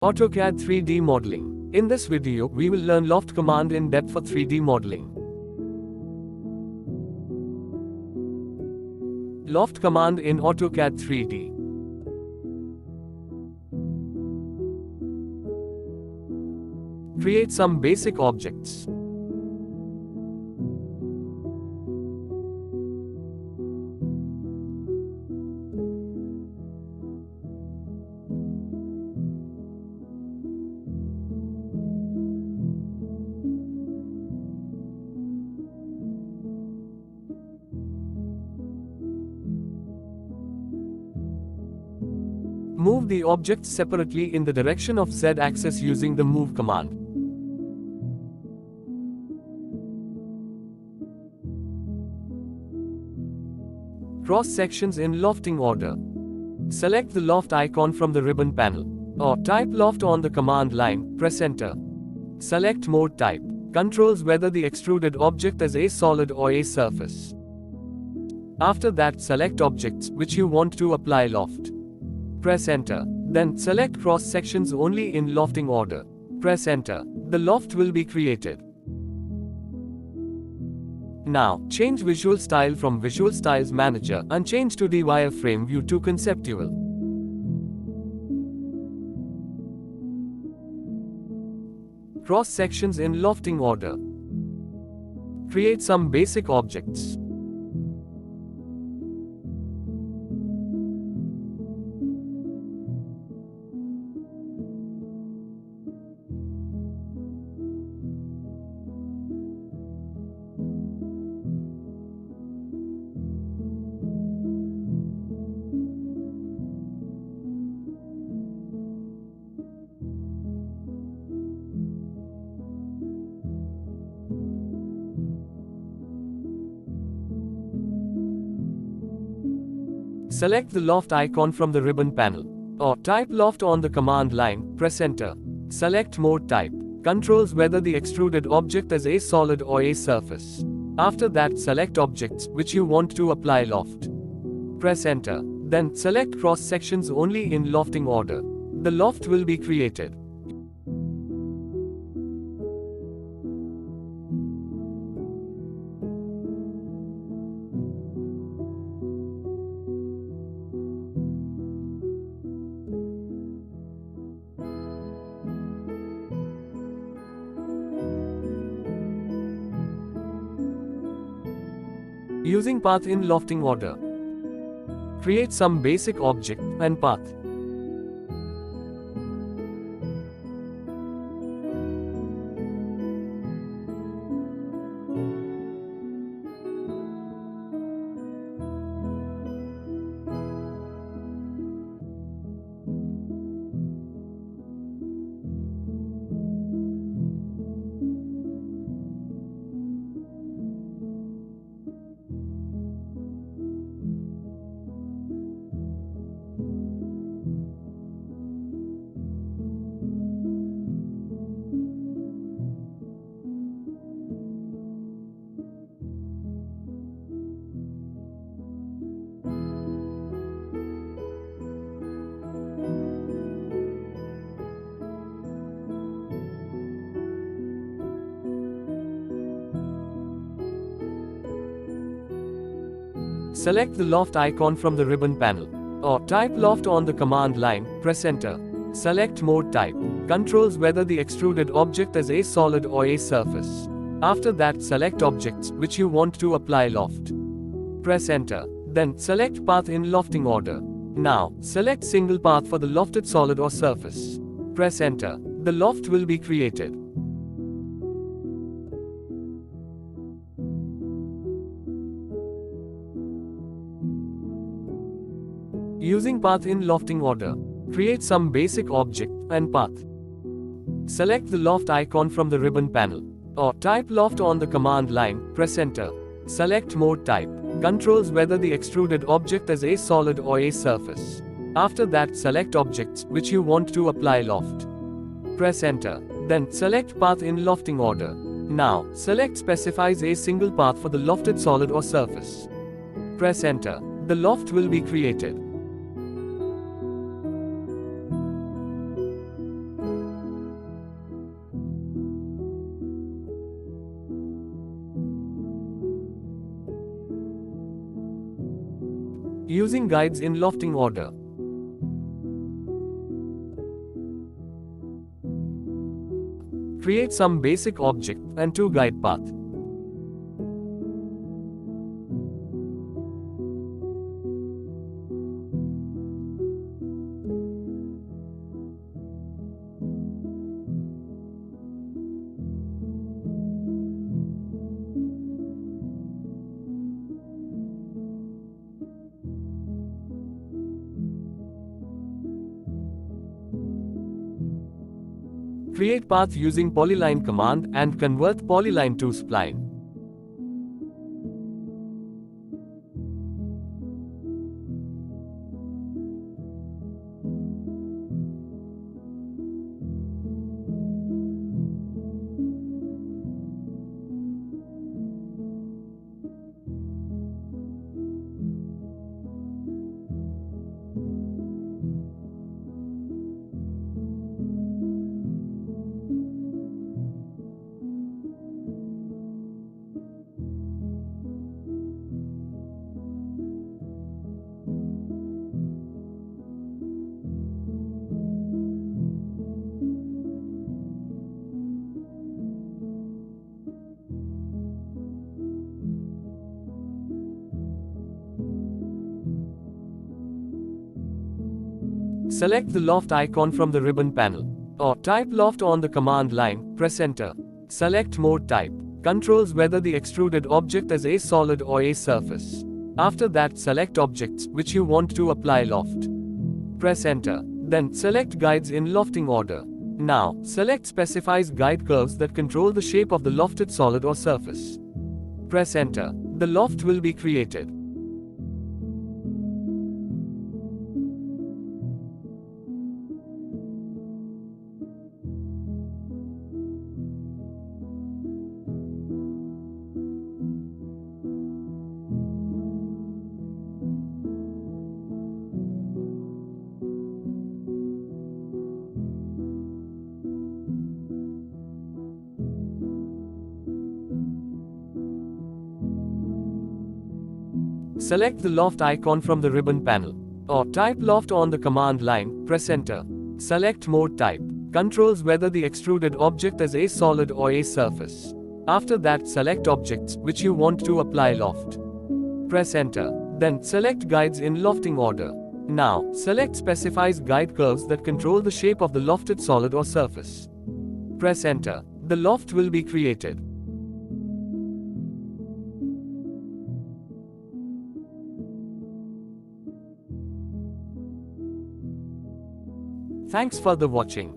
AutoCAD 3D Modeling. In this video, we will learn Loft Command in depth for 3D modeling. Loft Command in AutoCAD 3D. Create some basic objects. Move the objects separately in the direction of Z-axis using the Move command. Cross sections in lofting order. Select the loft icon from the ribbon panel, or type loft on the command line, press enter. Select mode type. Controls whether the extruded object is a solid or a surface. After that, select objects which you want to apply loft. Press enter. Then select cross sections only in lofting order. Press enter. The loft will be created. Now, change visual style from Visual Styles Manager and change to the wireframe view to conceptual. Cross sections in lofting order. Create some basic objects. Select the loft icon from the ribbon panel, or type loft on the command line, press enter. Select mode type. Controls whether the extruded object is a solid or a surface. After that, select objects which you want to apply loft. Press enter. Then select cross sections only in lofting order. The loft will be created. Using path in lofting order. Create some basic object and path. Select the loft icon from the ribbon panel, or type loft on the command line, press enter. Select mode type. Controls whether the extruded object is a solid or a surface. After that, select objects which you want to apply loft. Press enter. Then select path in lofting order. Now, select single path for the lofted solid or surface. Press enter. The loft will be created. Using path in lofting order. Create some basic object and path. Select the loft icon from the ribbon panel, or type loft on the command line, press enter. Select mode type. Controls whether the extruded object is a solid or a surface. After that, select objects which you want to apply loft. Press enter. Then select path in lofting order. Now, select specifies a single path for the lofted solid or surface. Press enter. The loft will be created. Using guides in lofting order. Create some basic object and 2 guide path. Create path using polyline command and convert polyline to spline. Select the loft icon from the ribbon panel, or type loft on the command line, press enter. Select mode type, controls whether the extruded object is a solid or a surface. After that, select objects which you want to apply loft. Press enter. Then select guides in lofting order. Now, select specifies guide curves that control the shape of the lofted solid or surface. Press enter. The loft will be created. Select the loft icon from the ribbon panel, or type loft on the command line, press enter. Select mode type, controls whether the extruded object is a solid or a surface. After that, select objects which you want to apply loft. Press enter. Then select guides in lofting order. Now, select specifies guide curves that control the shape of the lofted solid or surface. Press enter. The loft will be created. Thanks for the watching.